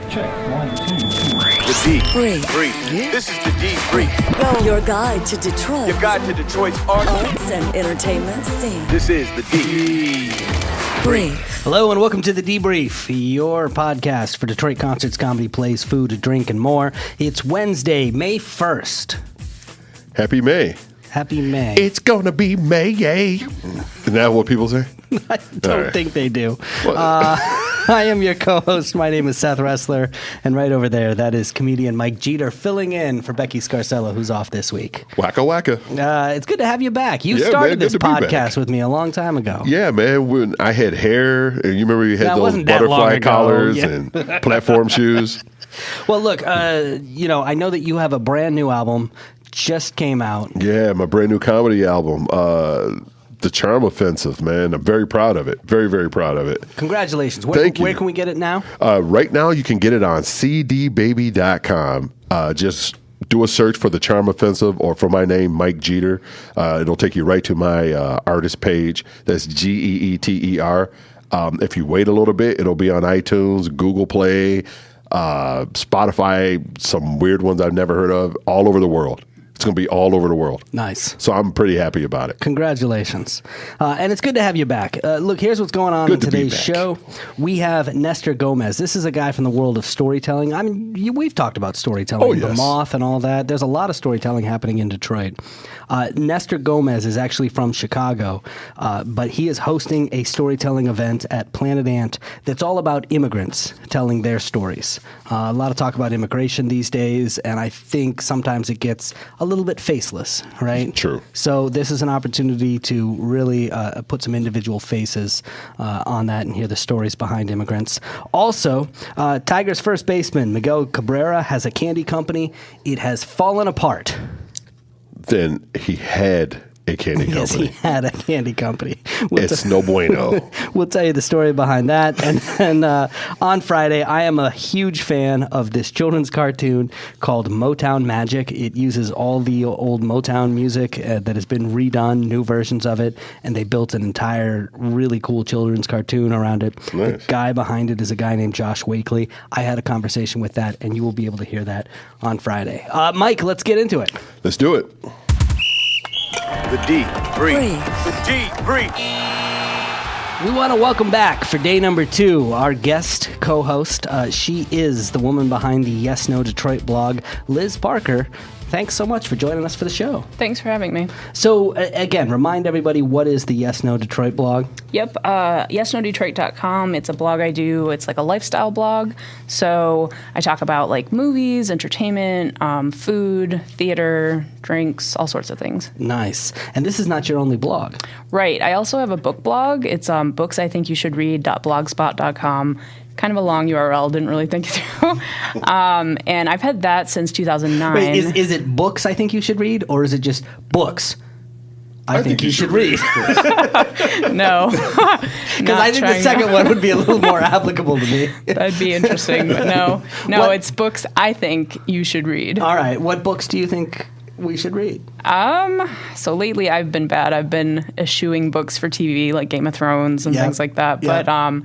Check. 1, 2, 3. The D. Brief. This is the D Brief. Go. Your guide to Detroit. Your guide to Detroit's arts and entertainment scene. This is the D Brief. Hello and welcome to the Debrief, your podcast for Detroit concerts, comedy, plays, food, drink, and more. It's Wednesday, May 1st. Happy May. Happy May. It's gonna be May, yay. Isn't that what people say? I don't think they do. I am your co-host. My name is Seth Ressler, and right over there, that is comedian Mike Geeter filling in for Becky Scarcella, who's off this week. Wacka wacka. It's good to have you back. You Yeah, started man, good this to be podcast back. with me a long time ago. Yeah, man. When I had hair, and you remember you had That those wasn't that long butterfly ago. collars Yeah. and platform shoes. Well, look, I know that you have a brand new album just came out. Yeah, my brand new comedy album, The Charm Offensive, man. I'm very proud of it. Very, very proud of it. Congratulations. Thank you. Where can we get it now? Right now, you can get it on cdbaby.com. Just do a search for The Charm Offensive or for my name, Mike Geeter. It'll take you right to my artist page. That's Geeter. If you wait a little bit, it'll be on iTunes, Google Play, Spotify, some weird ones I've never heard of, all over the world. It's going to be all over the world. Nice. So I'm pretty happy about it. Congratulations. And it's good to have you back. Look, here's what's going on in today's show. We have Nestor Gomez. This is a guy from the world of storytelling. I mean, we've talked about storytelling, Oh, yes. The Moth and all that. There's a lot of storytelling happening in Detroit. Nestor Gomez is actually from Chicago, but he is hosting a storytelling event at Planet Ant that's all about immigrants telling their stories. A lot of talk about immigration these days, and I think sometimes it gets a little bit faceless, right? True. So this is an opportunity to really put some individual faces on that and hear the stories behind immigrants. Also, Tigers first baseman Miguel Cabrera has a candy company. It has fallen apart. Then he had a candy Yes, he company. had a candy company. It's no bueno. We'll tell you the story behind that. And then on Friday, I am a huge fan of this children's cartoon called Motown Magic. It uses all the old Motown music that has been redone, new versions of it, and they built an entire really cool children's cartoon around it. Nice. The guy behind it is a guy named Josh Wakely. I had a conversation with that, and you will be able to hear that on Friday. Mike, let's get into it. Let's do it. The D Brief. Brief. The D Brief. We want to welcome back for day number 2 our guest co-host. She is the woman behind the Yes No Detroit blog, Liz Parker. Thanks so much for joining us for the show. Thanks for having me. So, again, remind everybody, what is the Yes No Detroit blog? Yep, yesnodetroit.com. It's a blog I do. It's like a lifestyle blog. So I talk about like movies, entertainment, food, theater, drinks, all sorts of things. Nice. And this is not your only blog. Right. I also have a book blog. It's books I think you should read.blogspot.com. Kind of a long URL, didn't really think it through. And I've had that since 2009. Wait, is it books I think you should read, or is it just books I think you should read? No. Because I think the second one would be a little more applicable to me. That'd be interesting, but no. No, What? it's books I think you should read. All right. What books do you think we should read? So lately I've been bad. I've been eschewing books for TV, like Game of Thrones and Yep. things like that. Yep. But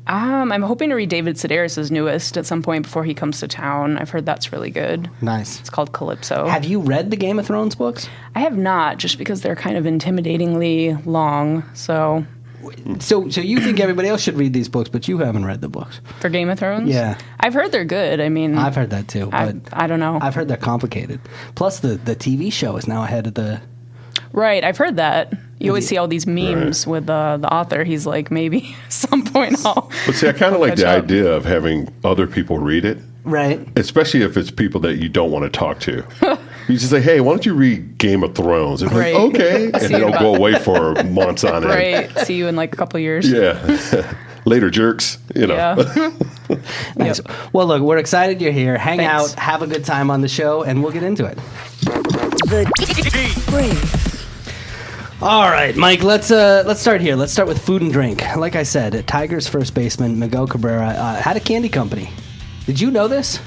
I'm hoping to read David Sedaris' newest at some point before he comes to town. I've heard that's really good. Nice. It's called Calypso. Have you read the Game of Thrones books? I have not, just because they're kind of intimidatingly long. So So you think everybody else should read these books, but you haven't read the books? for Game of Thrones, Yeah. I've heard they're good. I mean, I've heard that too, but I don't know. I've heard they're complicated. Plus, the TV show is now ahead of the... Right, I've heard that. You always see all these memes with the author. He's like, maybe at some point I'll. But see, I kind of like catch the up. idea of having other people read it, Right. especially if it's people that you don't want to talk to. You just say, hey, why don't you read Game of Thrones? And Right. like, okay. And See they you don't go away for months on end. Right, see you in like a couple of years. Yeah. Later, jerks. You know. Yeah. Nice. Well, look, we're excited you're here. Hang Thanks. out, have a good time on the show, and we'll get into it. The D Brief. All right, Mike, let's start here. Let's start with food and drink. Like I said, Tigers first baseman Miguel Cabrera had a candy company. Did you know this?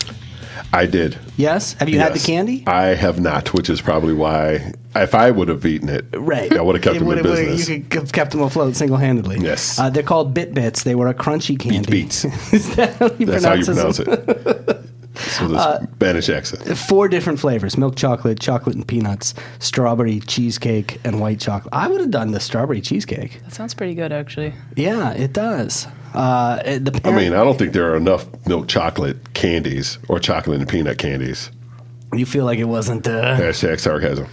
I did. Yes? Have you had the Yes. candy? I have not, which is probably why, if I would have eaten it, Right. I would have kept them in business. You could have kept them afloat single-handedly. Yes. They're called Bit Bits. They were a crunchy candy. Beats. Is that how you That's how you pronounce pronounce it. So this Spanish accent. 4 different flavors: milk chocolate, chocolate and peanuts, strawberry cheesecake, and white chocolate. I would have done the strawberry cheesecake. That sounds pretty good, actually. Yeah, it does. I don't think there are enough milk chocolate candies or chocolate and peanut candies. You feel like it wasn't... Hashtag sarcasm.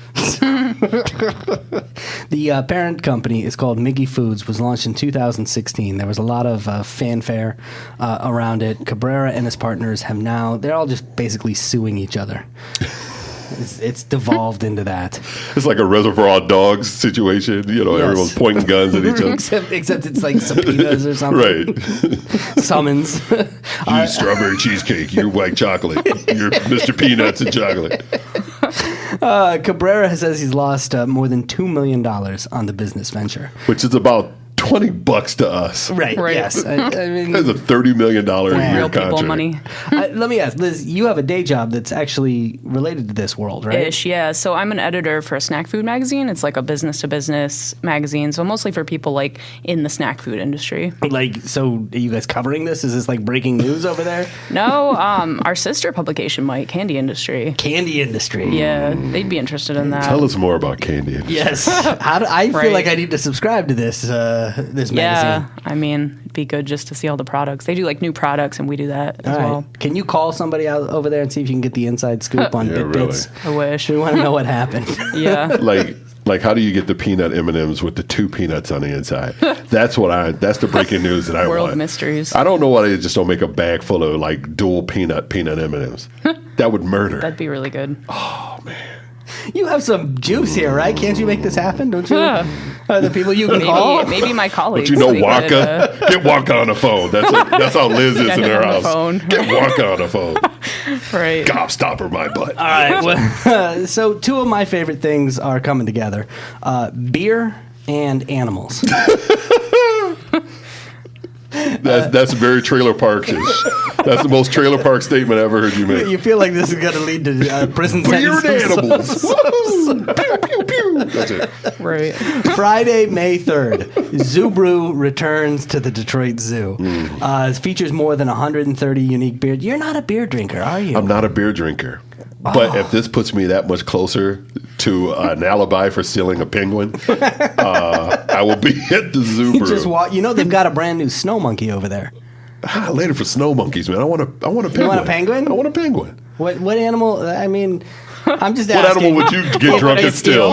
The parent company is called Miggy Foods, was launched in 2016. There was a lot of fanfare around it. Cabrera and his partners they're all just basically suing each other. It's devolved into that. It's like a Reservoir Dogs situation. Yes. Everyone's pointing guns at each other. except it's like subpoenas or something. Right. Summons. You strawberry cheesecake. You're white chocolate. You're Mr. Peanuts and chocolate. Cabrera says he's lost more than $2 million on the business venture. Which is about $20 to us. Right. Yes. I mean, That's a $30 million a year Real people contract. money. let me ask, Liz. You have a day job that's actually related to this world, right? Ish, yeah. So I'm an editor for a snack food magazine. It's like a business to business magazine. So mostly for people like in the snack food industry. Like, so are you guys covering this? Is this like breaking news over there? No, our sister publication, Mike, Candy Industry. Candy industry. Yeah, they'd be interested in that. Tell us more about candy. Yes. I feel Right. like I need to subscribe to this this magazine. Yeah, I mean, it'd be good just to see all the products. They do like new products, and we do that as All right. well. Can you call somebody out over there and see if you can get the inside scoop on Yeah, Bit really. Bits? I wish. We want to know what happened. Yeah. Like how do you get the peanut M&Ms with the 2 peanuts on the inside? That's that's the breaking news that I World want. mysteries. I don't know why they just don't make a bag full of like dual peanut M&Ms. That would murder. That'd be really good. You have some juice here, right? Can't you make this happen? Don't you? The people you can Maybe, call? maybe my colleagues. But they could, Wonka, get Wonka on the phone. That's how Liz is Get in him her on the house. phone. Get Wonka on the phone. right. Gobstopper my butt. All right. Well, so 2 of my favorite things are coming together: beer and animals. That's very trailer park-ish. That's the most trailer park statement I ever heard you make. You feel like this is going to lead to prison Beer and sentences. animals. Pew, pew, pew. That's it. Right. Friday, May 3rd, Zoo Brew returns to the Detroit Zoo. It features more than 130 unique beers. You're not a beer drinker, are you? I'm not a beer drinker. But if this puts me that much closer to an alibi for stealing a penguin, I will be at the Zoo Brew. Just they've got a brand new snow monkey over there. Later for snow monkeys, man. I want a penguin. You want a penguin? I want a penguin. What animal? I mean, I'm just What asking. animal would you get drunk and steal?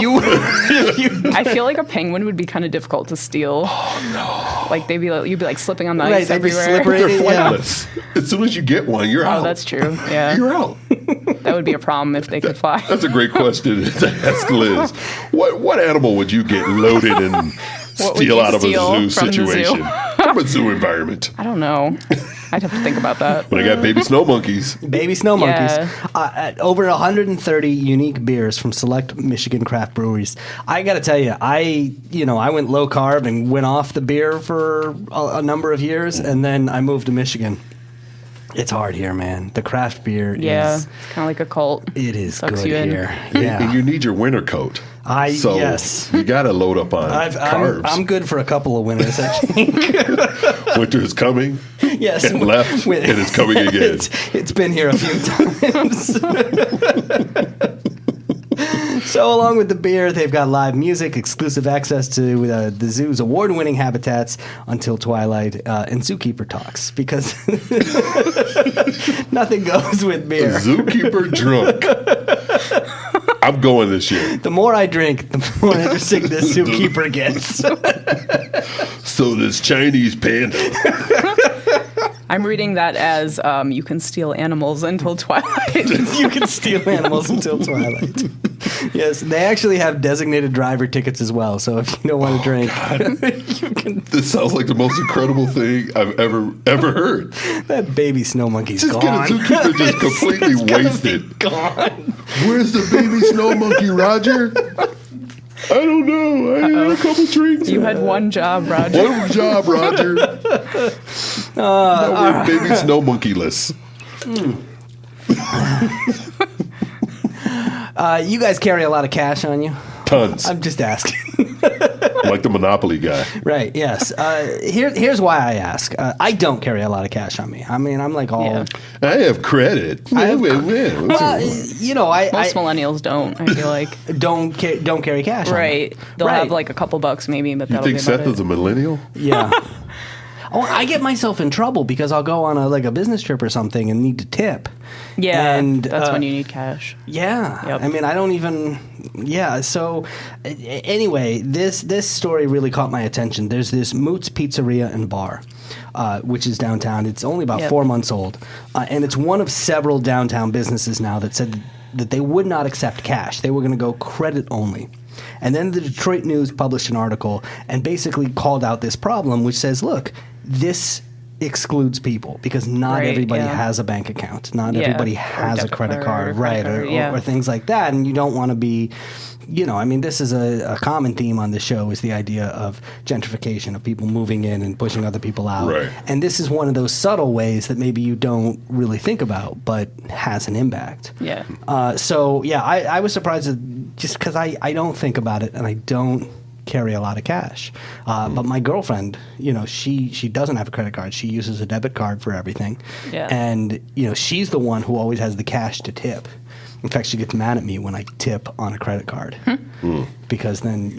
I feel like a penguin would be kind of difficult to steal. Oh no! Like you'd be like slipping on the Right, ice they'd be everywhere. slippery. They're Yeah. flightless. As soon as you get one, you're out. Oh, that's true. Yeah, You're out. that would be a problem if they could fly. That's a great question to ask Liz. What animal would you get loaded and What would steal you out of a steal zoo from the zoo? situation? From a zoo environment. I don't know. I'd have to think about that. But I got baby snow monkeys. Baby snow monkeys. Yeah. Over 130 unique beers from select Michigan craft breweries. I got to tell you, I went low carb and went off the beer for a number of years, and then I moved to Michigan. It's hard here, man. The craft beer Yeah, is... it's kind of like a cult. It is Sucks good you in. here. And Yeah. you need your winter coat. So yes. you got to load up on carbs. I'm good for a couple of winters, I think. Winter is coming. Yes. And left, and it's coming again. It's been here a few times. So along with the beer, they've got live music, exclusive access to the zoo's award-winning habitats until twilight, and zookeeper talks, because nothing goes with beer. Zookeeper drunk. I'm going this year. The more I drink, the more interesting this zookeeper gets. So this Chinese panda. I'm reading that as you can steal animals until twilight. You can steal animals until twilight. Yes, they actually have designated driver tickets as well. So if you don't want to drink, you can. This sounds like the most incredible thing I've ever heard. That baby snow monkey's Just gone. get a zookeeper just completely It's gonna wasted. be gone. Where's the baby snow monkey, Roger? I don't know. I had a couple drinks. You had one job, Roger. One job, Roger. Now we're baby snow monkeyless. You guys carry a lot of cash on you? Tons. I'm just asking. Like the Monopoly guy. Right, yes. Here's why I ask. I don't carry a lot of cash on me. I mean, I'm like all... Yeah. I have credit. I have Most I millennials don't, I feel like. don't carry cash on me. Right. They'll Right. have like a couple bucks maybe, but You that'll think be about Seth it. is a millennial? Yeah. Oh, I get myself in trouble because I'll go on a business trip or something and need to tip. Yeah, And, that's when you need cash. Yeah. Yep. I mean, I don't even. Yeah. So, anyway, this story really caught my attention. There's this Moots Pizzeria and Bar, which is downtown. It's only about 4 months old, and it's one of several downtown businesses now that said that they would not accept cash. They were going to go credit only. And then the Detroit News published an article and basically called out this problem, which says, look, this excludes people because not Right, everybody yeah. has a bank account. Not Yeah, everybody or has a debit credit card card, or right, credit card, or things like that. And you don't want to be, I mean, this is a common theme on the show is the idea of gentrification, of people moving in and pushing other people out. Right. And this is one of those subtle ways that maybe you don't really think about, but has an impact. Yeah. I was surprised just because I don't think about it and I don't carry a lot of cash. But my girlfriend, she doesn't have a credit card. She uses a debit card for everything. Yeah. And, she's the one who always has the cash to tip. In fact, she gets mad at me when I tip on a credit card because then,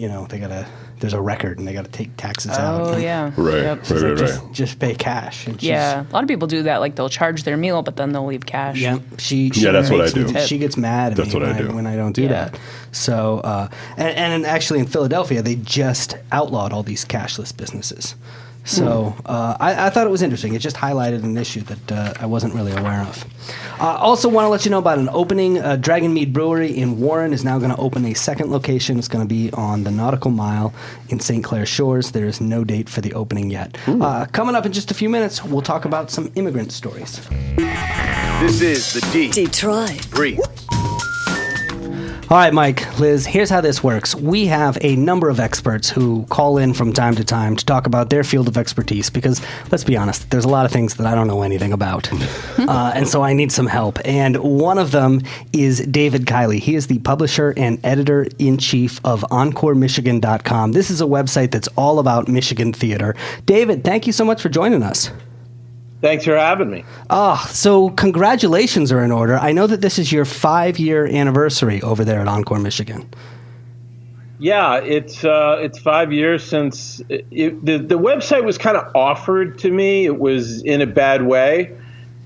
there's a record and they got to take taxes out. Oh, And yeah. Right, Yep. right, she's like, right. just pay cash. And she's- Yeah. A lot of people do that. Like they'll charge their meal, but then they'll leave cash. Yeah, she that's what I makes me do. She gets mad at That's me what I do. when I don't do Yeah. that. So, and actually in Philadelphia, they just outlawed all these cashless businesses. So I thought it was interesting. It just highlighted an issue that I wasn't really aware of. Also want to let you know about an opening. Dragon Mead Brewery in Warren is now going to open a second location. It's going to be on the Nautical Mile in St. Clair Shores. There is no date for the opening yet. Coming up in just a few minutes, we'll talk about some immigrant stories. This is the Detroit. Brief. All right, Mike, Liz, here's how this works. We have a number of experts who call in from time to time to talk about their field of expertise because, let's be honest, there's a lot of things that I don't know anything about. And so I need some help. And one of them is David Kiley. He is the publisher and editor-in-chief of EncoreMichigan.com. This is a website that's all about Michigan theater. David, thank you so much for joining us. Thanks for having me. So congratulations are in order. I know that this is your 5-year anniversary over there at Encore Michigan. Yeah, it's 5 years since the website was kind of offered to me. It was in a bad way,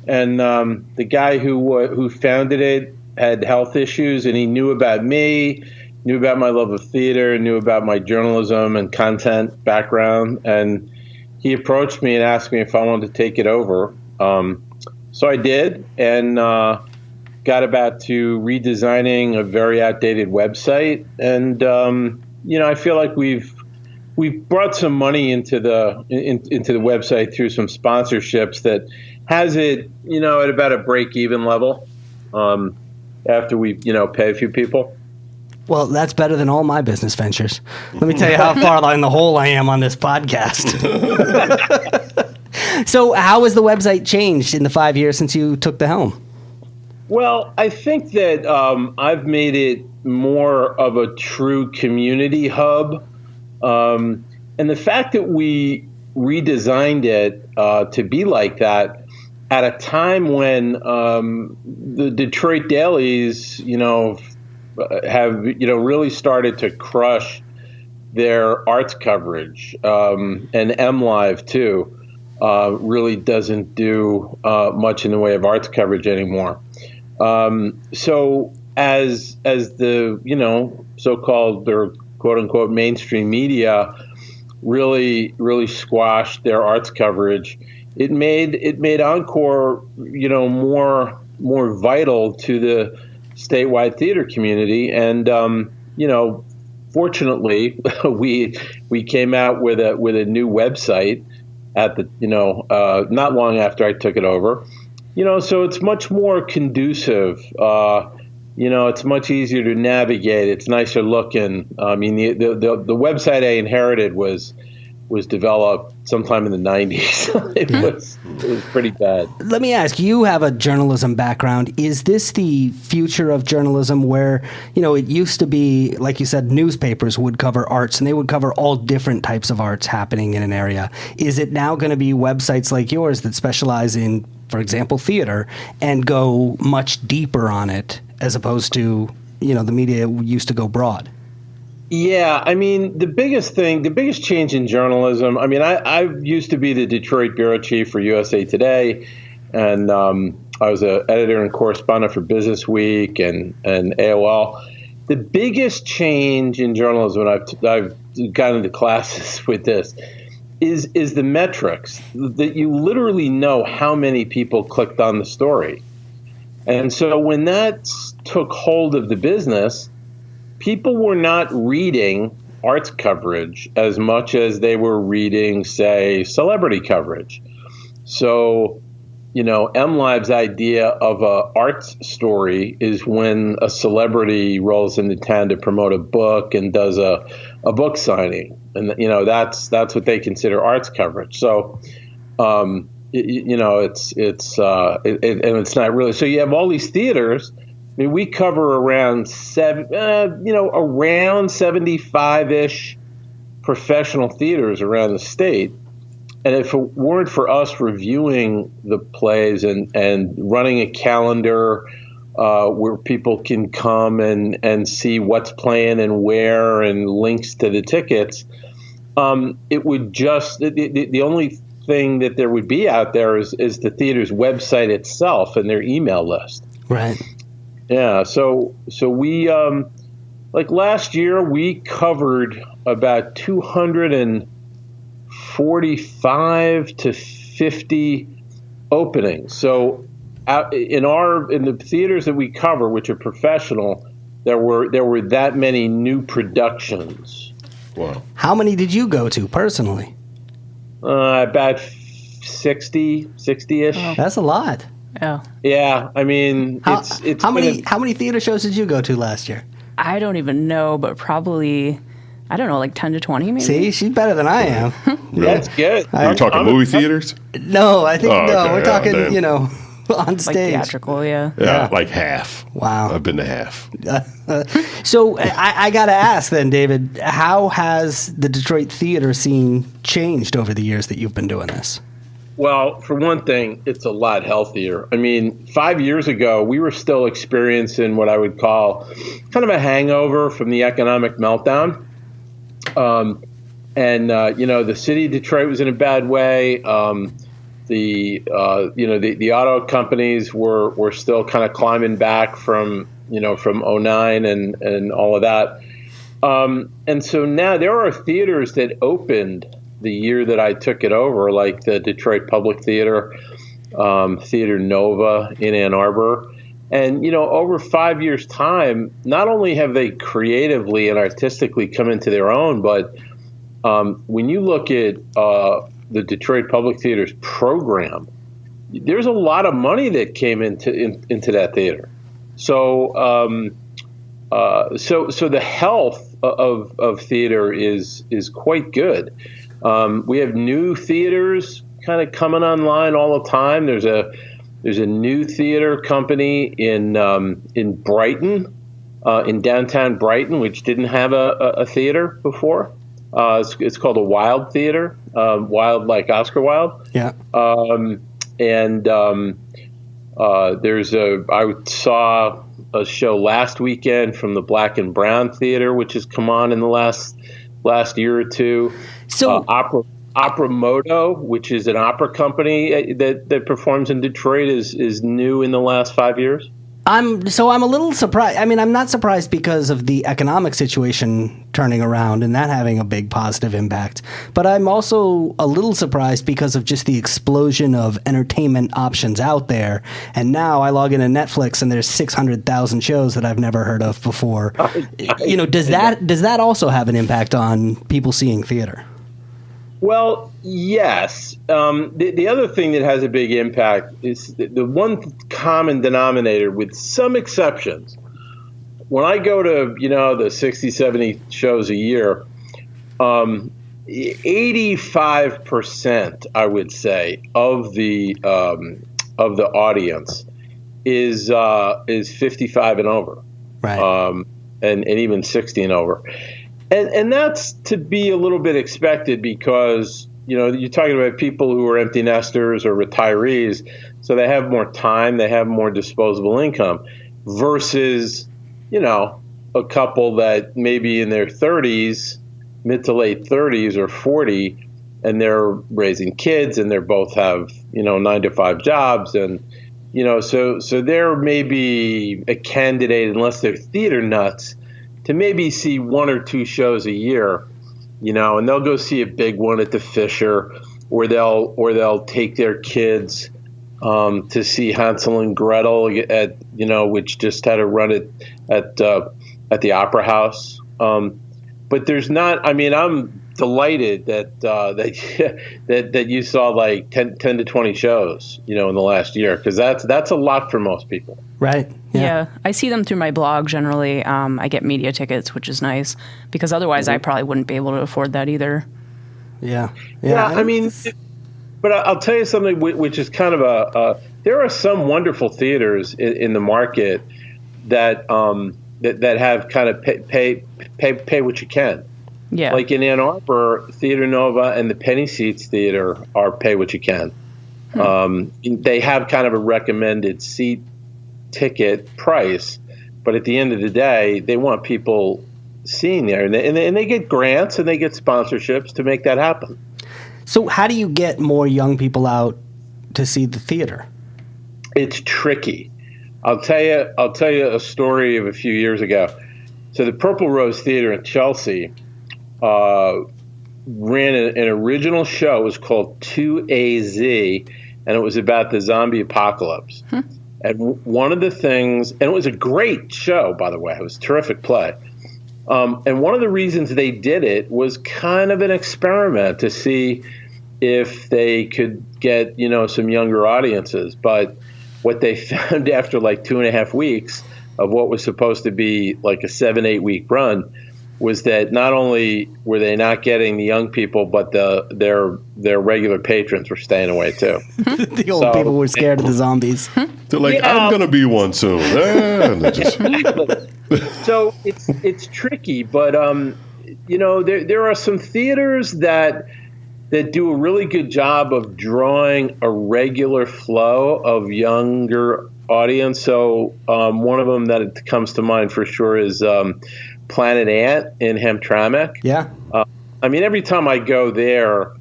and the guy who founded it had health issues, and he knew about me, knew about my love of theater, knew about my journalism and content background, and he approached me and asked me if I wanted to take it over. So I did, and got about to redesigning a very outdated website. And I feel like we've brought some money into the website through some sponsorships that has it at about a break-even level after we pay a few people. Well, that's better than all my business ventures. Let me tell you how far in the hole I am on this podcast. So how has the website changed in the 5 years since you took the helm? Well, I think that I've made it more of a true community hub. And the fact that we redesigned it to be like that at a time when the Detroit dailies, have really started to crush their arts coverage, and MLive too really doesn't do much in the way of arts coverage anymore. So as the so-called or quote unquote mainstream media really squashed their arts coverage, it made Encore more vital to the statewide theater community, and fortunately, we came out with a new website at the not long after I took it over. So it's much more conducive. It's much easier to navigate. It's nicer looking. I mean, the website I inherited was was developed sometime in the 90s. It was pretty bad. Let me ask, you have a journalism background. Is this the future of journalism where, it used to be, like you said, newspapers would cover arts and they would cover all different types of arts happening in an area? Is it now going to be websites like yours that specialize in, for example, theater and go much deeper on it as opposed to, the media used to go broad? Yeah, I mean, the biggest change in journalism, I used to be the Detroit bureau chief for USA Today, and I was an editor and correspondent for Business Week and AOL. The biggest change in journalism, and I've gotten into classes with this, is the metrics, that you literally know how many people clicked on the story. And so when that took hold of the business, people were not reading arts coverage as much as they were reading, say, celebrity coverage. So, MLive's idea of a arts story is when a celebrity rolls into town to promote a book and does a book signing. And, that's what they consider arts coverage. So, it's not really. So you have all these theaters. We cover around 75-ish professional theaters around the state. And if it weren't for us reviewing the plays and running a calendar where people can come and see what's playing and where and links to the tickets, it would just the only thing that there would be out there is the theater's website itself and their email list. Right. Yeah, so we like last year we covered about 245 to 50 openings. So in the theaters that we cover, which are professional, there were that many new productions. Wow. How many did you go to personally? About 60-ish. Oh. That's a lot. Oh. Yeah, I mean, it's how many theater shows did you go to last year? I don't even know, but probably, I don't know, like 10 to 20 maybe. See, she's better than I am. That's good. Are you talking movie theaters? No, I think okay. we're talking, Damn. on Like stage. theatrical, yeah. Yeah, like half. Wow. I've been to half. So I got to ask then, David, how has the Detroit theater scene changed over the years that you've been doing this? Well, for one thing, it's a lot healthier. 5 years ago, we were still experiencing what I would call kind of a hangover from the economic meltdown. The city of Detroit was in a bad way. The auto companies were still kind of climbing back from 2009 and all of that. And so now there are theaters that opened the year that I took it over, like the Detroit Public Theater, Theater Nova in Ann Arbor. And, over 5 years' time, not only have they creatively and artistically come into their own, but when you look at the Detroit Public Theater's program, there's a lot of money that came into that theater. So the health of theater is quite good. We have new theaters kind of coming online all the time. There's a new theater company in Brighton, in downtown Brighton, which didn't have a theater before. It's called a Wild Theater, Wild like Oscar Wilde. Yeah. I saw a show last weekend from the Black and Brown Theater, which has come on in the last year or two. So Opera Moto, which is an opera company that performs in Detroit, is new in the last 5 years. I'm a little surprised. I'm not surprised because of the economic situation turning around and that having a big positive impact. But I'm also a little surprised because of just the explosion of entertainment options out there. And now I log into Netflix and there's 600,000 shows that I've never heard of before. Does that also have an impact on people seeing theater? Well, yes. The other thing that has a big impact is the one common denominator, with some exceptions. When I go to, the 60, 70 shows a year, 85%, I would say, of the audience is 55 and over, Right. and even 60 and over, and that's to be a little bit expected because you're talking about people who are empty nesters or retirees, so they have more time, they have more disposable income, versus a couple that maybe in their 30s, mid to late 30s or 40, and they're raising kids and they both have 9-to-5 jobs, and so they're maybe a candidate, unless they're theater nuts, to maybe see one or two shows a year, and they'll go see a big one at the Fisher, or they'll take their kids to see Hansel and Gretel at which just had a run at the Opera House. But there's not. I mean, I'm delighted that you saw like 10 to 20 shows, in the last year, because that's a lot for most people. Right. Yeah. I see them through my blog generally. I get media tickets, which is nice, because otherwise I probably wouldn't be able to afford that either. Yeah. I mean, but I'll tell you something which is kind of there are some wonderful theaters in the market that have kind of pay what you can. Yeah. Like in Ann Arbor, Theater Nova and the Penny Seats Theater are pay what you can. They have kind of a recommended seat ticket price, but at the end of the day, they want people seeing there, and they get grants and they get sponsorships to make that happen. So how do you get more young people out to see the theater? It's tricky. I'll tell you a story of a few years ago. So the Purple Rose Theater in Chelsea ran an original show. It was called 2AZ, and it was about the zombie apocalypse. And one of the things, and it was a great show, by the way. It was a terrific play. And one of the reasons they did it was kind of an experiment to see if they could get, some younger audiences. But what they found after like 2.5 weeks of what was supposed to be like a 7-8 week run was that not only were they not getting the young people, but their regular patrons were staying away too. The old people were scared of the zombies. They're like, I'm going to be one soon. And they just... So it's tricky, but there are some theaters that do a really good job of drawing a regular flow of younger audience. So one of them that comes to mind for sure is Planet Ant in Hamtramck. Yeah. I mean, every time I go there,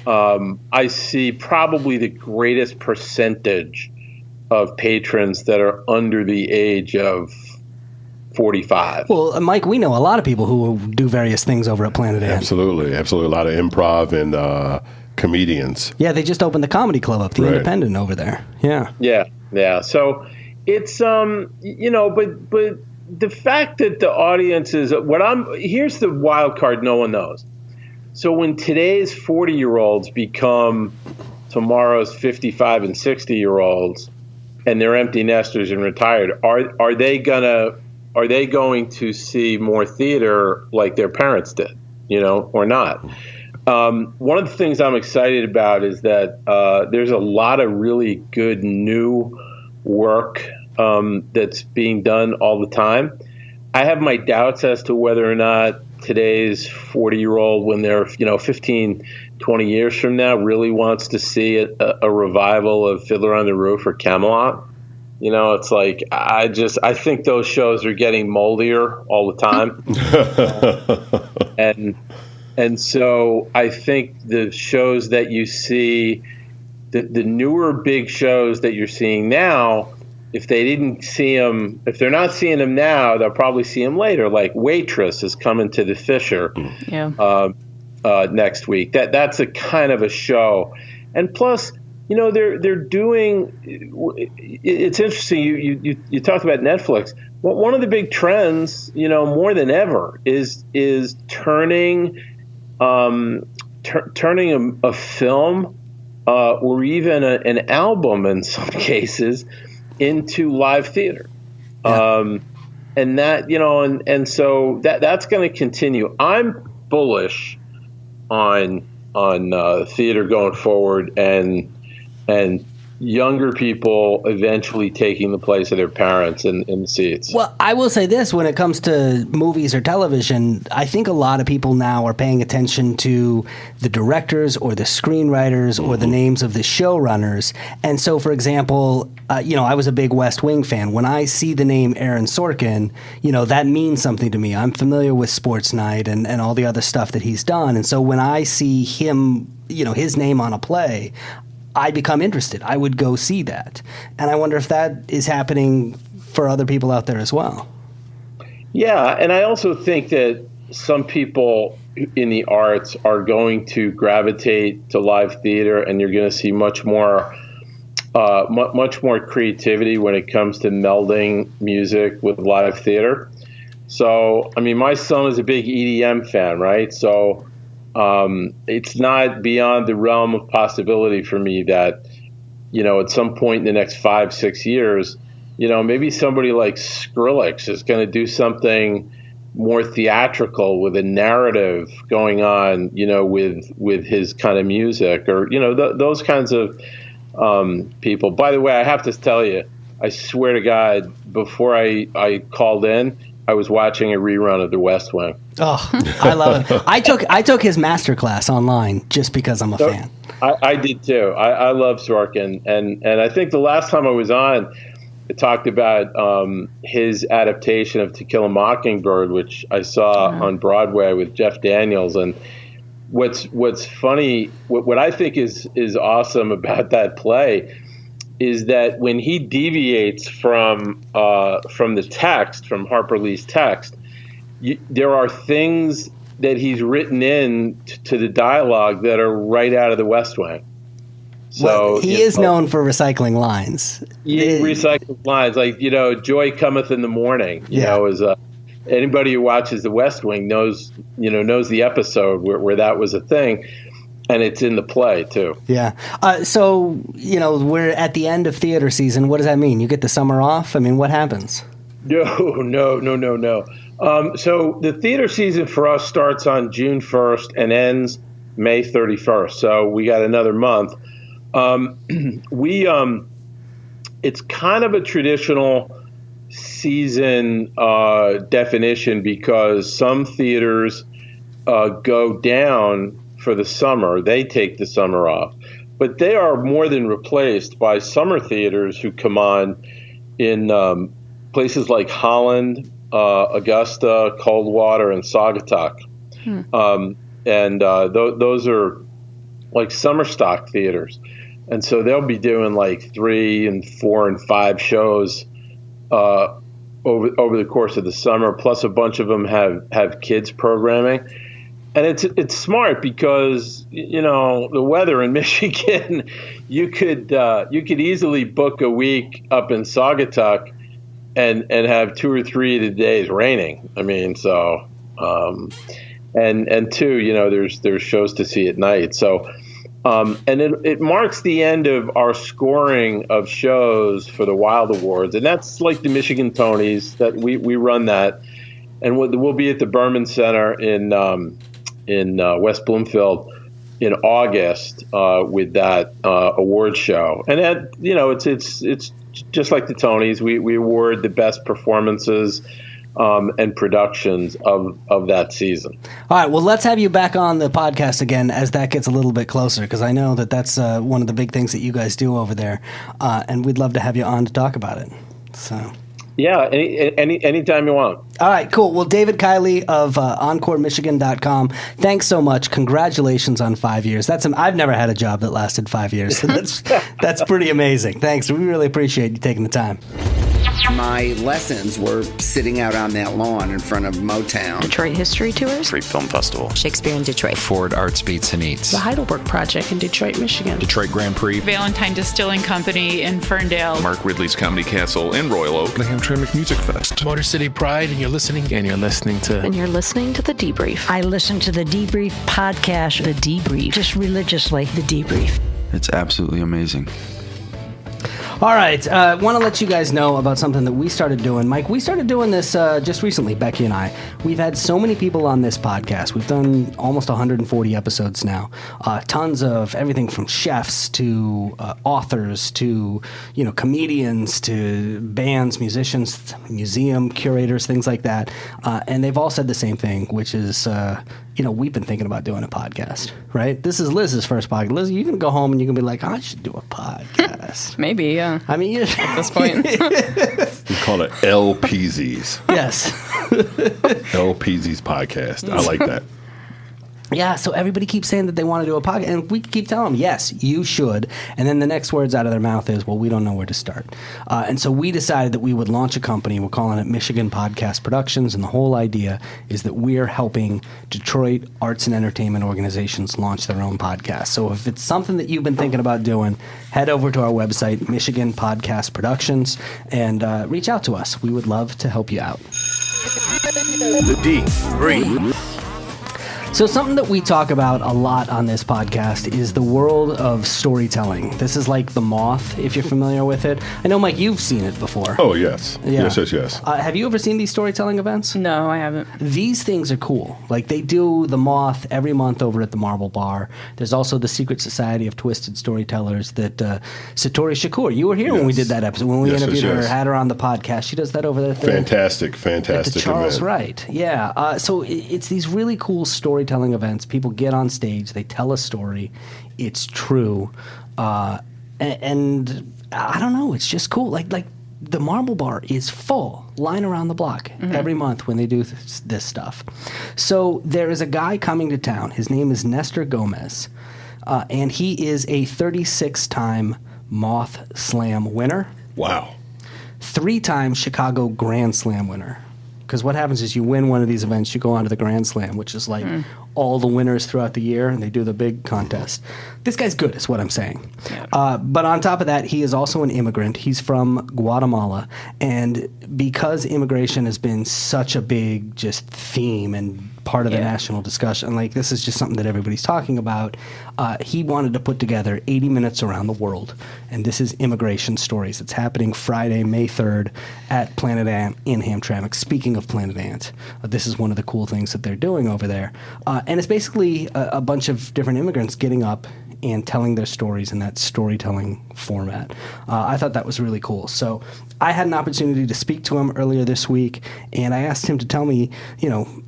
I see probably the greatest percentage of patrons that are under the age of 45. Well, Mike, we know a lot of people who do various things over at Planet Ant. Absolutely. A lot of improv and comedians. Yeah, they just opened the comedy club up, the Independent over there. Yeah. Yeah. So it's but the fact that the audience is here's the wild card no one knows. So when today's 40-year-olds become tomorrow's 55 and 60-year-olds, and they're empty nesters and retired, are they going to see more theater like their parents did, or not? One of the things I'm excited about is that there's a lot of really good new work that's being done all the time. I have my doubts as to whether or not today's 40-year-old, when they're 15, 20 years from now, really wants to see a revival of Fiddler on the Roof or Camelot. It's like I think those shows are getting moldier all the time, and so I think the shows that you see, the newer big shows that you're seeing now, if they're not seeing them now, they'll probably see them later. Like Waitress is coming to the Fisher next week. That's a kind of a show, and plus, they're doing. It's interesting. You talked about Netflix. Well, one of the big trends, more than ever, is turning turning a film or even an album in some cases into live theater. And that, and so that's going to continue. I'm bullish on theater going forward, and younger people eventually taking the place of their parents in the seats. Well, I will say this, when it comes to movies or television, I think a lot of people now are paying attention to the directors or the screenwriters or the names of the showrunners. And so, for example, I was a big West Wing fan. When I see the name Aaron Sorkin, that means something to me. I'm familiar with Sports Night and all the other stuff that he's done. And so when I see him, his name on a play, I become interested. I would go see that. And I wonder if that is happening for other people out there as well. Yeah, and I also think that some people in the arts are going to gravitate to live theater, and you're going to see much more creativity when it comes to melding music with live theater. So, I mean, my son is a big EDM fan, right? So it's not beyond the realm of possibility for me that, at some point in the next 5-6 years, maybe somebody like Skrillex is going to do something more theatrical with a narrative going on, with his kind of music, or, those kinds of people. By the way, I have to tell you, I swear to God, before I called in, I was watching a rerun of The West Wing. Oh, I love it. I took his master class online just because I'm a fan. I did too. I love Sorkin, and I think the last time I was on, I talked about his adaptation of To Kill a Mockingbird, which I saw on Broadway with Jeff Daniels. And what's funny, what I think is awesome about that play is that when he deviates from the text, from Harper Lee's text, there are things that he's written in to the dialogue that are right out of The West Wing. So he is known for recycling lines. Recycling lines, like, joy cometh in the morning. As anybody who watches The West Wing knows the episode where that was a thing. And it's in the play, too. Yeah. So, we're at the end of theater season. What does that mean? You get the summer off? I mean, what happens? No. So the theater season for us starts on June 1st and ends May 31st. So we got another month. It's kind of a traditional season definition, because some theaters go down for the summer. They take the summer off, but they are more than replaced by summer theaters who come on in places like Holland, Augusta, Coldwater, and Saugatuck. Those are like summer stock theaters. And so they'll be doing like 3 and 4 and 5 shows over the course of the summer. Plus a bunch of them have kids programming. And it's smart because, the weather in Michigan, you could easily book a week up in Saugatuck and have 2 or 3 of the days raining. I mean, so and two, there's shows to see at night. So and it marks the end of our scoring of shows for the Wild Awards, and that's like the Michigan Tonys that we run that, and we'll be at the Berman Center in West Bloomfield in August with that award show. And that, it's just like the Tonys. We award the best performances and productions of that season. All right, well, let's have you back on the podcast again as that gets a little bit closer, because I know that's one of the big things that you guys do over there, and we'd love to have you on to talk about it. So. Yeah, anytime you want. All right, cool. Well, David Kiley of EncoreMichigan.com, thanks so much. Congratulations on 5 years. I've never had a job that lasted 5 years. So that's pretty amazing. Thanks. We really appreciate you taking the time. My lessons were sitting out on that lawn in front of Motown. Detroit History Tours. Detroit Film Festival. Shakespeare in Detroit. Ford Arts Beats and Eats. The Heidelberg Project in Detroit, Michigan. Detroit Grand Prix. Valentine Distilling Company in Ferndale. Mark Ridley's Comedy Castle in Royal Oak. The Hamtramck Music Fest. Motor City Pride, and you're listening to The Debrief. I listen to The Debrief podcast. The Debrief. Just religiously. The Debrief. It's absolutely amazing. All right, want to let you guys know about something that we started doing. Mike, we started doing this just recently, Becky and I. We've had so many people on this podcast. We've done almost 140 episodes now. Tons of everything from chefs to authors to, comedians to bands, musicians, museum curators, things like that. And they've all said the same thing, which is, we've been thinking about doing a podcast, right? This is Liz's first podcast. Liz, you can go home and you can be like, I should do a podcast. Maybe, yeah. I mean, at this point. We call it LPZs. Yes. LPZs podcast. I like that. Yeah, so everybody keeps saying that they want to do a podcast, and we keep telling them, yes, you should. And then the next words out of their mouth is, well, we don't know where to start. And so we decided that we would launch a company. We're calling it Michigan Podcast Productions, and the whole idea is that we're helping Detroit arts and entertainment organizations launch their own podcast. So if it's something that you've been thinking about doing, head over to our website, Michigan Podcast Productions, and reach out to us. We would love to help you out. The D3. So something that we talk about a lot on this podcast is the world of storytelling. This is like The Moth, if you're familiar with it. I know, Mike, you've seen it before. Oh, yes. Yeah. Yes. Have you ever seen these storytelling events? No, I haven't. These things are cool. Like, they do The Moth every month over at the Marble Bar. There's also the Secret Society of Twisted Storytellers that Satori Shakur, you were here when we did that episode, when we interviewed her, had her on the podcast. She does that over there. Fantastic at the Charles event. Wright. Yeah. So it's these really cool storytelling events. People get on stage, they tell a story, it's true, and I don't know, it's just cool. Like the Marble Bar is full, line around the block every month when they do this stuff. So there is a guy coming to town. His name is Nestor Gomez, and he is a 36-time Moth Slam winner. Wow. 3-time Chicago Grand Slam winner. Because what happens is you win one of these events, you go on to the Grand Slam, which is like all the winners throughout the year, and they do the big contest. This guy's good, is what I'm saying. Yeah. But on top of that, he is also an immigrant. He's from Guatemala, and because immigration has been such a big just theme and part of the national discussion, like this is just something that everybody's talking about, he wanted to put together 80 minutes around the world, and this is Immigration Stories. It's happening Friday, May 3rd at Planet Ant in Hamtramck. Speaking of Planet Ant, this is one of the cool things that they're doing over there. And it's basically a bunch of different immigrants getting up and telling their stories in that storytelling format. I thought that was really cool. So I had an opportunity to speak to him earlier this week, and I asked him to tell me,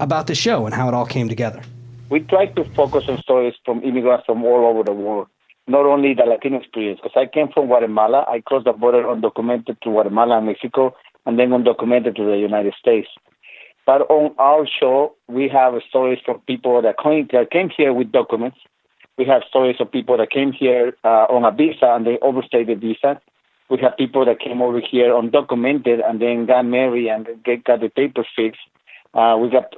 about the show and how it all came together. We try to focus on stories from immigrants from all over the world, not only the Latino experience, because I came from Guatemala. I crossed the border undocumented to Guatemala and Mexico, and then undocumented to the United States. But on our show, we have stories from people that came here with documents. We have stories of people that came here on a visa and they overstayed the visa. We have people that came over here undocumented and then got married and got the papers fixed. We got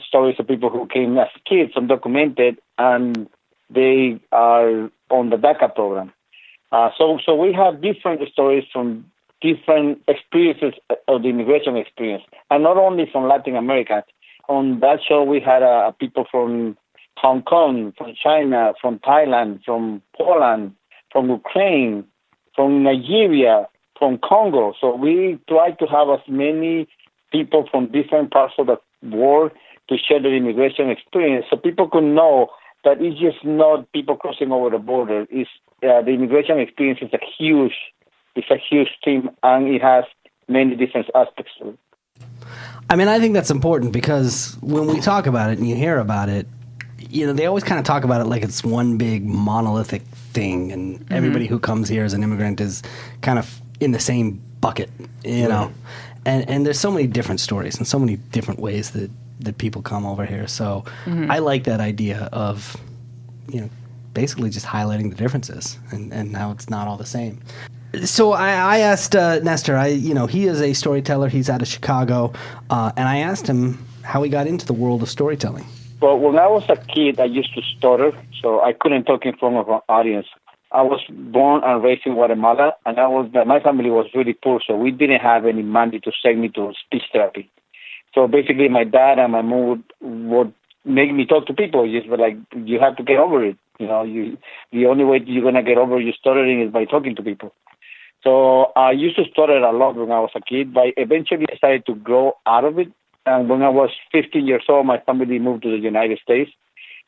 stories of people who came as kids undocumented and they are on the DACA program. So we have different stories from different experiences of the immigration experience, and not only from Latin America. On that show, we had people from Hong Kong, from China, from Thailand, from Poland, from Ukraine, from Nigeria, from Congo. So we try to have as many people from different parts of the world to share their immigration experience, so people could know that it's just not people crossing over the border. It's the immigration experience is a huge theme, and it has many different aspects to it. I mean, I think that's important because when we talk about it and you hear about it, they always kind of talk about it like it's one big monolithic thing, and everybody who comes here as an immigrant is kind of in the same bucket, know. And there's so many different stories and so many different ways that people come over here. So I like that idea of, basically just highlighting the differences and how it's not all the same. So I asked Nestor, he is a storyteller. He's out of Chicago. And I asked him how he got into the world of storytelling. Well, when I was a kid, I used to stutter, so I couldn't talk in front of an audience. I was born and raised in Guatemala, and my family was really poor, so we didn't have any money to send me to speech therapy. So basically, my dad and my mom would make me talk to people. Just were like, you have to get over it. The only way you're gonna get over your stuttering is by talking to people. So I used to stutter a lot when I was a kid, but eventually I started to grow out of it. And when I was 15 years old, my family moved to the United States.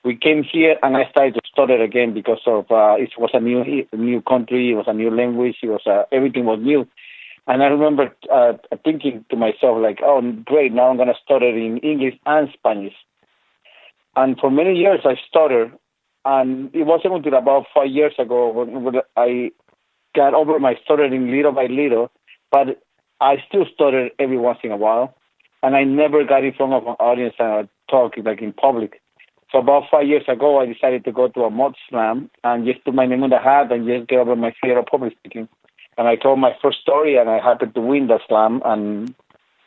We came here, and I started to stutter again because of it was a new country, it was a new language, it was everything was new. And I remember thinking to myself, like, oh, great, now I'm going to stutter in English and Spanish. And for many years I stuttered, and it wasn't until about 5 years ago when I got over my stuttering little by little, but I still stutter every once in a while. And I never got in front of an audience and talk like in public. So about 5 years ago, I decided to go to a mud slam and just put my name on the hat and just get over my fear of public speaking. And I told my first story, and I happened to win the slam, and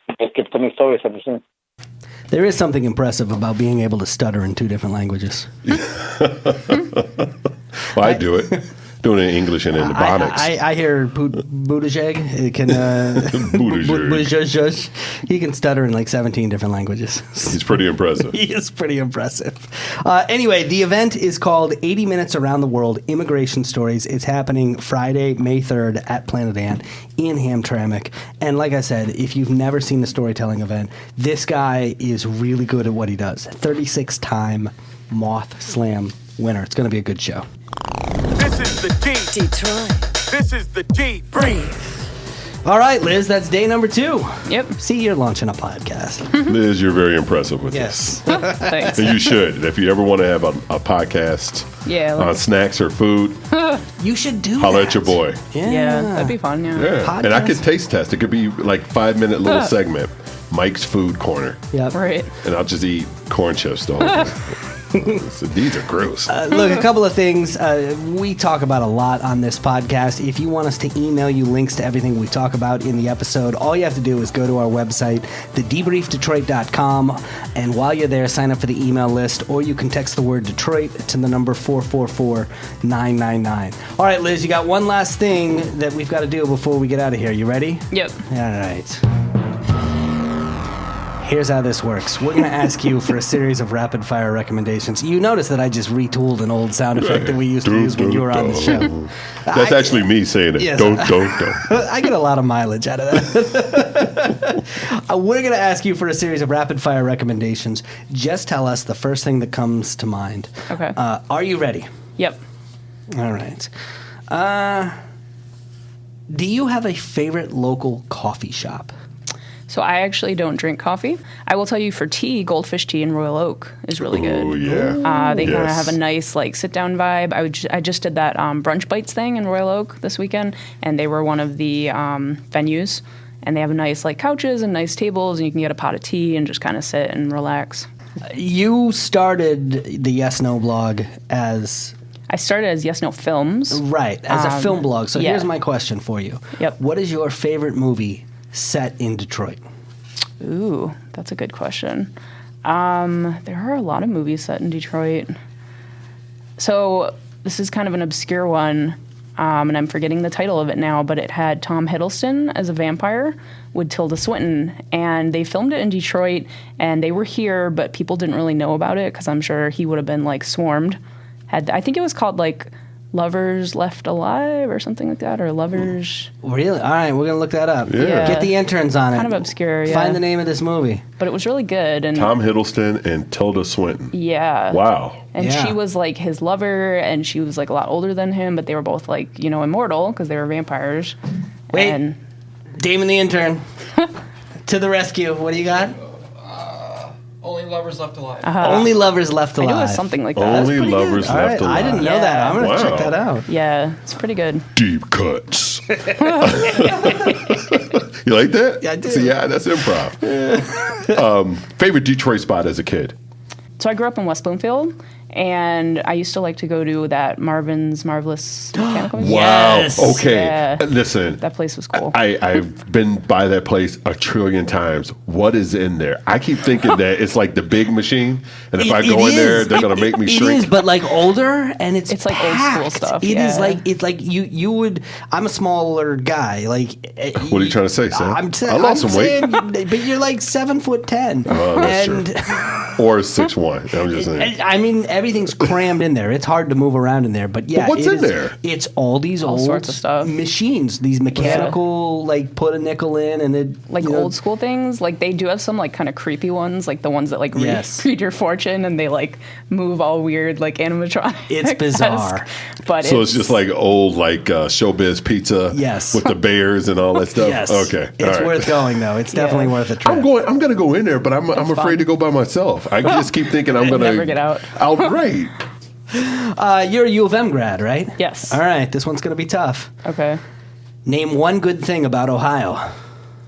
I kept telling stories ever since. There is something impressive about being able to stutter in 2 different languages. Well, I do it. Doing it in English and in the Ebonics. I hear Buttigieg. It can Buttigieg. He can stutter in like 17 different languages. He's pretty impressive. He is pretty impressive. Anyway, the event is called 80 Minutes Around the World Immigration Stories. It's happening Friday, May 3rd at Planet Ant in Hamtramck. And like I said, if you've never seen the storytelling event, this guy is really good at what he does. 36-time Moth Slam winner. It's going to be a good show. This is the Detroit. This is the Debrief. All right, Liz, that's day number 2. Yep. See, you're launching a podcast. Liz, you're very impressive with Yes. this. Thanks. And you should. If you ever want to have a podcast on snacks or food, you should do holler that. at your boy. Yeah, that'd be fun, Yeah. And I could taste test. It could be like 5-minute little segment. Mike's Food Corner. Yep. Right. And I'll just eat corn chips the whole time. So these are gross. Look, a couple of things we talk about a lot on this podcast. If you want us to email you links to everything we talk about in the episode, all you have to do is go to our website, thedebriefdetroit.com, and while you're there, sign up for the email list, or you can text the word Detroit to the number 444-999. All right, Liz, you got one last thing that we've got to do before we get out of here. You ready? Yep. All right. Here's how this works. We're going to ask you for a series of rapid-fire recommendations. You notice that I just retooled an old sound effect that we used to use when you were on the show. That's actually me saying it. Yes. Don't. I get a lot of mileage out of that. We're going to ask you for a series of rapid-fire recommendations. Just tell us the first thing that comes to mind. Okay. Are you ready? Yep. All right. Do you have a favorite local coffee shop? So I actually don't drink coffee. I will tell you for tea, Goldfish Tea in Royal Oak is really good. Oh, yeah. They kind of have a nice like sit-down vibe. I just did that brunch bites thing in Royal Oak this weekend, and they were one of the venues. And they have nice like couches and nice tables, and you can get a pot of tea and just kind of sit and relax. You started the Yes No blog as... I started as Yes No Films. Right, as a film blog. So yeah. here's my question for you. Yep. What is your favorite movie set in Detroit? Ooh, that's a good question. There are a lot of movies set in Detroit. So this is kind of an obscure one, and I'm forgetting the title of it now, but it had Tom Hiddleston as a vampire with Tilda Swinton, and they filmed it in Detroit, and they were here, but people didn't really know about it because I'm sure he would have been like swarmed. I think it was called like Lovers Left Alive or something like that, or Lovers... Really? All right, we're going to look that up. Yeah. Get the interns on it. Kind of obscure, yeah. Find the name of this movie. But it was really good. And Tom Hiddleston and Tilda Swinton. Yeah. Wow. And she was like his lover, and she was like a lot older than him, but they were both like, you know, immortal because they were vampires. Wait, Damon the intern. To the rescue. What do you got? Only Lovers Left Alive. Only Lovers Left Alive. I knew it was something like that. Only Lovers Left Alive. I didn't know that. I'm going to check that out. Yeah, it's pretty good. Deep cuts. You like that? Yeah, I do. See, yeah, that's improv. Favorite Detroit spot as a kid? So I grew up in West Bloomfield, and I used to like to go to that Marvin's Marvelous Mechanical Museum. Wow. Yes. Okay. Yeah. Listen. That place was cool. I've been by that place a trillion times. What is in there? I keep thinking that it's like the big machine, and if I go in there, they're going to make me shrink. It is, but like older, and it's like old school packed. stuff. It is like, it's like you would, I'm a smaller guy. Like, what are you trying to say, Seth? I lost some weight. But you're like 7'10". Oh, that's and true. Or 6'1". I'm just saying. I mean, everything's crammed in there. It's hard to move around in there. But yeah, what's in there? It's all these all old sorts of stuff. machines, these mechanical, like put a nickel in and it like old school things. Like they do have some like kind of creepy ones, like the ones that like read your fortune and they like move all weird like animatronic. It's bizarre. But so it's just like old like Showbiz Pizza with the bears and all that stuff. Yes. Okay. It's worth going though. It's definitely worth a trip. I'm going to go in there, but I'm afraid to go by myself. I just keep thinking I'm going to never get out. Right. You're a U of M grad, right? Yes. All right. This one's going to be tough. Okay. Name one good thing about Ohio.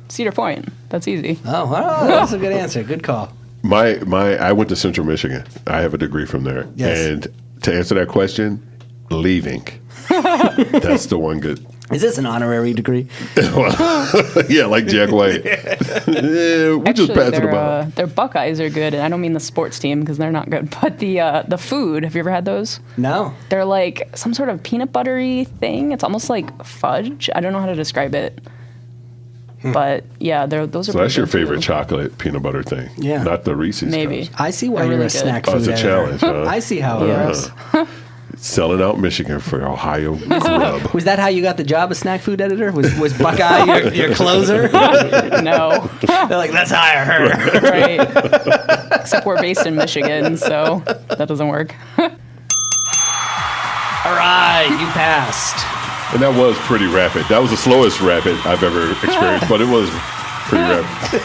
Cedar Point. That's easy. Oh, that's a good answer. Good call. I went to Central Michigan. I have a degree from there. Yes. And to answer that question, leaving. That's the one good. Is this an honorary degree? Yeah, like Jack White. We just pass it about. Their Buckeyes are good, and I don't mean the sports team because they're not good, but the food. Have you ever had those? No. They're like some sort of peanut buttery thing. It's almost like fudge. I don't know how to describe it. But yeah, those are. So that's your favorite chocolate peanut butter thing? Yeah. Not the Reese's. Maybe. Cups. I see why you're a snack food it's a challenge. Huh? I see how it works. Selling out Michigan for Ohio grub. Was that how you got the job as snack food editor? Was Buckeye your closer? No. They're like, let's hire her. Right. Except we're based in Michigan, so that doesn't work. All right, you passed. And that was pretty rapid. That was the slowest rapid I've ever experienced, but it was pretty rapid.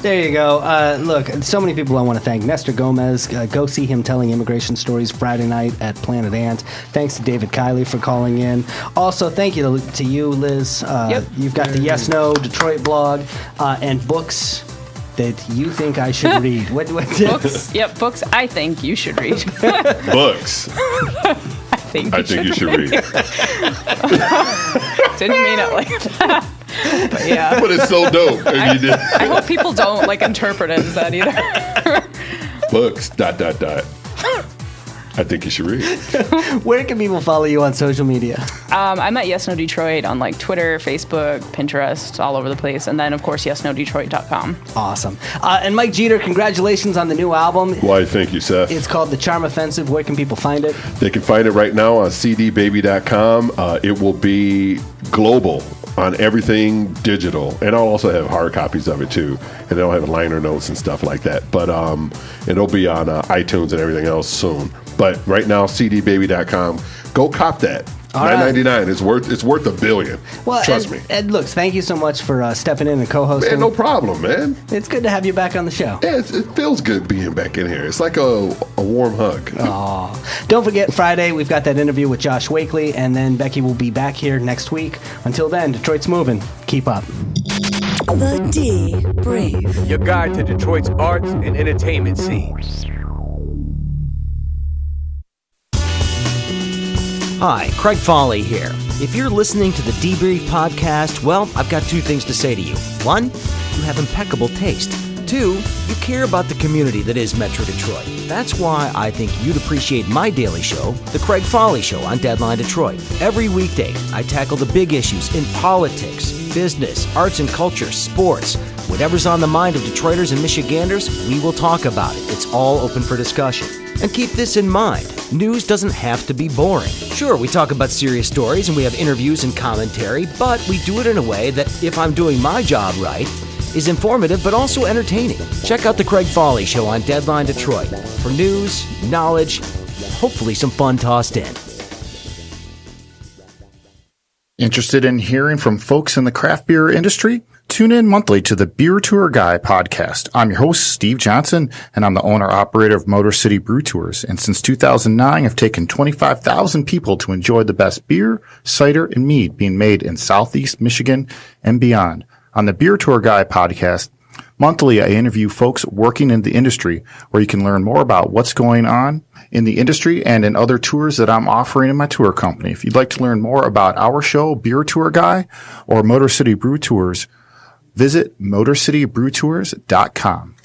There you go. Look, so many people I want to thank. Nestor Gomez, go see him telling immigration stories Friday night at Planet Ant. Thanks to David Kiley for calling in. Also, thank you to you, Liz. You've got the Yes No Detroit blog and books that you think I should read. What books? Yep, books I think you should read. Books. I think you should read. Didn't mean it like that. But yeah. But it's so dope. If you did. I hope people don't like interpret it as that either. Books. ... I think you should read. Where can people follow you on social media? I'm at Yes No Detroit on like Twitter, Facebook, Pinterest, all over the place. And then, of course, YesNoDetroit.com. Awesome. And Mike Geeter, congratulations on the new album. Why, thank you, Seth. It's called The Charm Offensive. Where can people find it? They can find it right now on cdbaby.com. It will be global on everything digital. And I'll also have hard copies of it, too. And they'll have liner notes and stuff like that. But it'll be on iTunes and everything else soon. But right now, cdbaby.com. Go cop that. $9.99. It's worth $1 billion. Well, trust me. Ed, look, thank you so much for stepping in and co-hosting. Man, no problem, man. It's good to have you back on the show. Yeah, it feels good being back in here. It's like a warm hug. Aw. Don't forget, Friday, we've got that interview with Josh Wakely, and then Becky will be back here next week. Until then, Detroit's moving. Keep up. The Debrief. Your guide to Detroit's arts and entertainment scene. Hi, Craig Foley here. If you're listening to the Debrief podcast, well, I've got two things to say to you. One, you have impeccable taste. Two, you care about the community that is Metro Detroit. That's why I think you'd appreciate my daily show, The Craig Foley Show on Deadline Detroit. Every weekday, I tackle the big issues in politics, business, arts and culture, sports. Whatever's on the mind of Detroiters and Michiganders, we will talk about it. It's all open for discussion. And keep this in mind, news doesn't have to be boring. Sure, we talk about serious stories and we have interviews and commentary, but we do it in a way that, if I'm doing my job right, is informative but also entertaining. Check out The Craig Foley Show on Deadline Detroit for news, knowledge, hopefully some fun tossed in. Interested in hearing from folks in the craft beer industry? Tune in monthly to the Beer Tour Guy podcast. I'm your host, Steve Johnson, and I'm the owner-operator of Motor City Brew Tours. And since 2009, I've taken 25,000 people to enjoy the best beer, cider, and mead being made in Southeast Michigan and beyond. On the Beer Tour Guy podcast, monthly I interview folks working in the industry where you can learn more about what's going on in the industry and in other tours that I'm offering in my tour company. If you'd like to learn more about our show, Beer Tour Guy, or Motor City Brew Tours, visit MotorCityBrewTours.com.